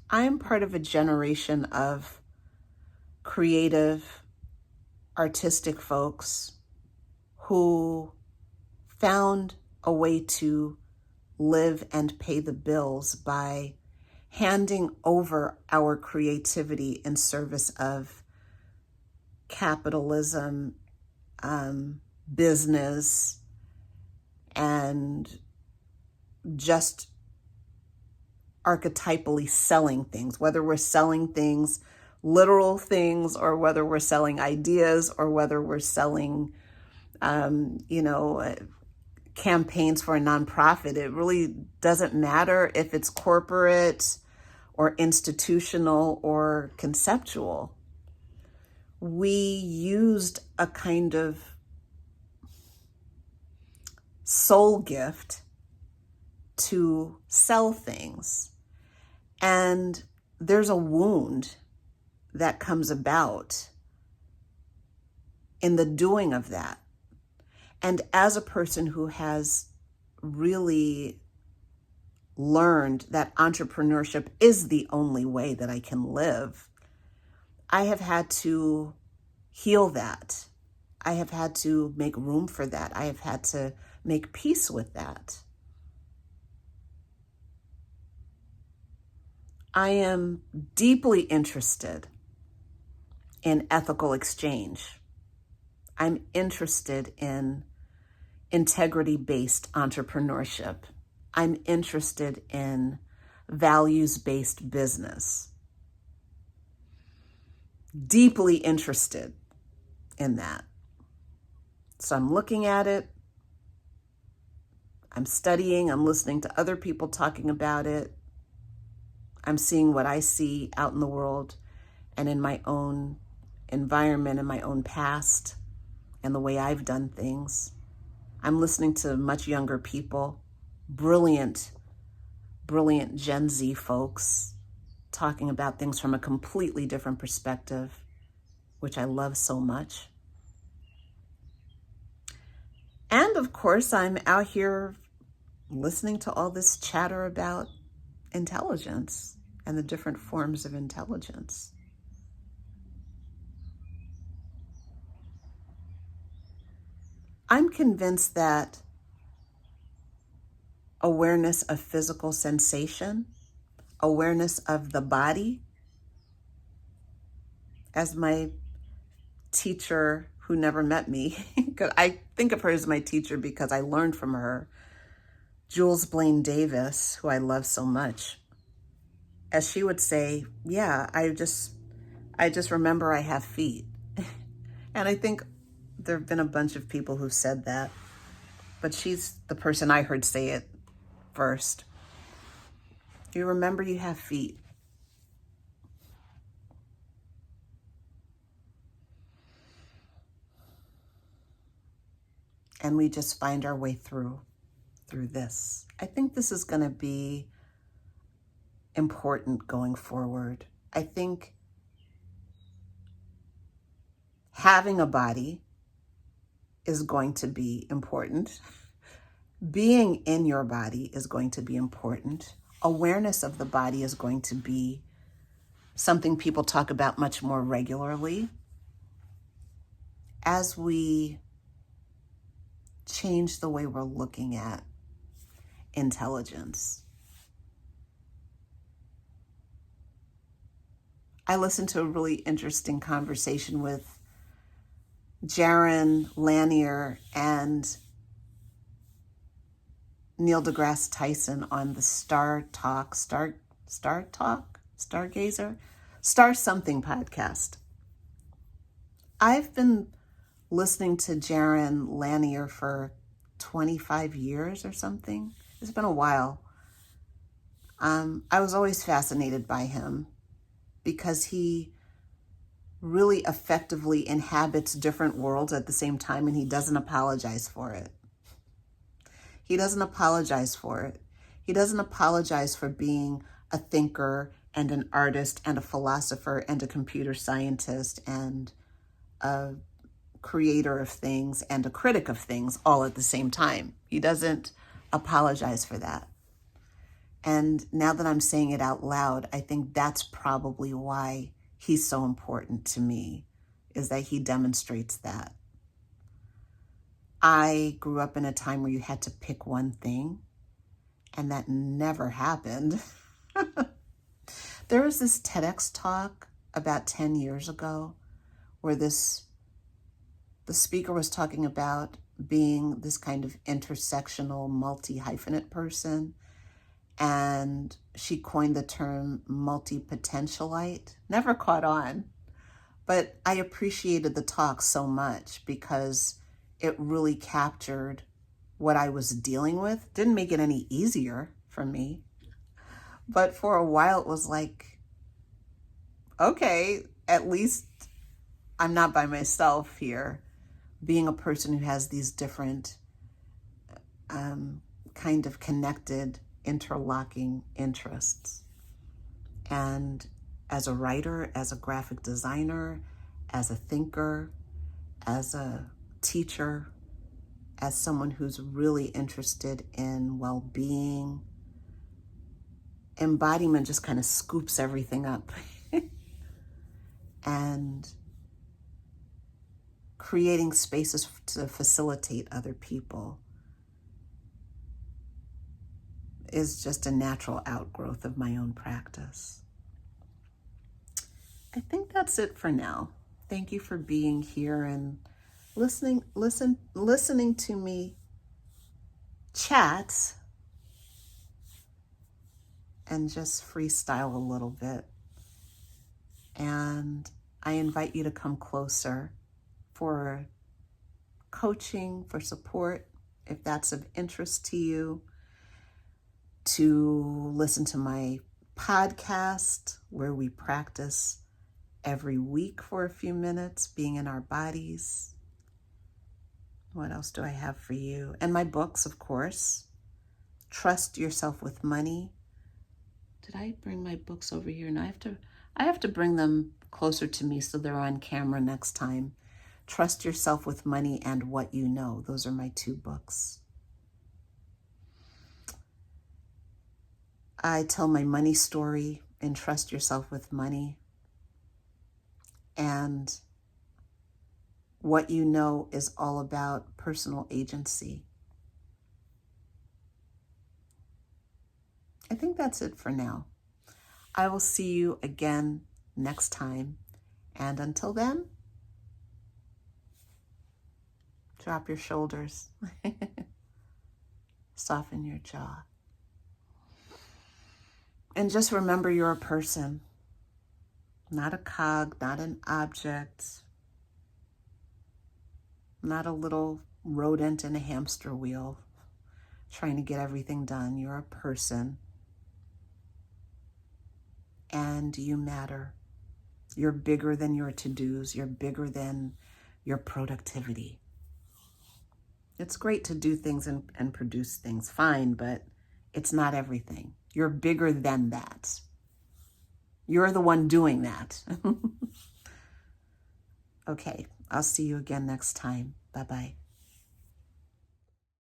I'm part of a generation of creative, artistic folks who found a way to live and pay the bills by handing over our creativity in service of capitalism, business, and just archetypally selling things, whether we're selling things, literal things, or whether we're selling ideas, or whether we're selling, campaigns for a nonprofit. It really doesn't matter if it's corporate or institutional or conceptual. We used a kind of soul gift to sell things. And there's a wound that comes about in the doing of that. And as a person who has really learned that entrepreneurship is the only way that I can live, I have had to heal that. I have had to make room for that. I have had to make peace with that. I am deeply interested in ethical exchange. I'm interested in integrity-based entrepreneurship. I'm interested in values-based business. Deeply interested in that. So I'm looking at it. I'm studying. I'm listening to other people talking about it. I'm seeing what I see out in the world and in my own environment and my own past and the way I've done things. I'm listening to much younger people, brilliant Gen Z folks talking about things from a completely different perspective, which I love so much. And of course, I'm out here listening to all this chatter about intelligence and the different forms of intelligence. I'm convinced that awareness of physical sensation, awareness of the body, as my teacher who never met me, I think of her as my teacher because I learned from her, Jules Blaine Davis, who I love so much, as she would say, yeah, I just remember I have feet. And I think there have been a bunch of people who've said that, but she's the person I heard say it first. You remember you have feet. And we just find our way through this. I think this is going to be important going forward. I think having a body is going to be important. Being in your body is going to be important. Awareness of the body is going to be something people talk about much more regularly as we change the way we're looking at intelligence. I listened to a really interesting conversation with Jaron Lanier and Neil deGrasse Tyson on the Star Something podcast. I've been listening to Jaron Lanier for 25 years or something. It's been a while. I was always fascinated by him because he really effectively inhabits different worlds at the same time, and he doesn't apologize for it. He doesn't apologize for it. He doesn't apologize for being a thinker and an artist and a philosopher and a computer scientist and a creator of things and a critic of things all at the same time. He doesn't apologize for that. And now that I'm saying it out loud, I think that's probably why he's so important to me, is that he demonstrates that. I grew up in a time where you had to pick one thing, and that never happened. There was this TEDx talk about 10 years ago where the speaker was talking about being this kind of intersectional, multi-hyphenate person. And she coined the term multi-potentialite. Never caught on, but I appreciated the talk so much because it really captured what I was dealing with. Didn't make it any easier for me, but for a while it was like, okay, at least I'm not by myself here, being a person who has these different kind of connected, interlocking interests. And as a writer, as a graphic designer, as a thinker, as a teacher, as someone who's really interested in well-being, embodiment just kind of scoops everything up and creating spaces to facilitate other people is just a natural outgrowth of my own practice. I think that's it for now. Thank you for being here and listening to me chat and just freestyle a little bit. And I invite you to come closer for coaching, for support, if that's of interest to you, to listen to my podcast where we practice every week for a few minutes, being in our bodies. What else do I have for you? And my books, of course. Trust Yourself with Money. Did I bring my books over here? And I have to bring them closer to me so they're on camera next time. Trust Yourself with Money and What You Know. Those are my 2 books. I tell my money story in Trust Yourself with Money. And What You Know is all about personal agency. I think that's it for now. I will see you again next time. And until then, drop your shoulders. Soften your jaw. And just remember you're a person, not a cog, not an object, not a little rodent in a hamster wheel trying to get everything done. You're a person. And you matter. You're bigger than your to-dos. You're bigger than your productivity. It's great to do things and produce things, fine, but it's not everything. You're bigger than that. You're the one doing that. Okay, I'll see you again next time. Bye-bye.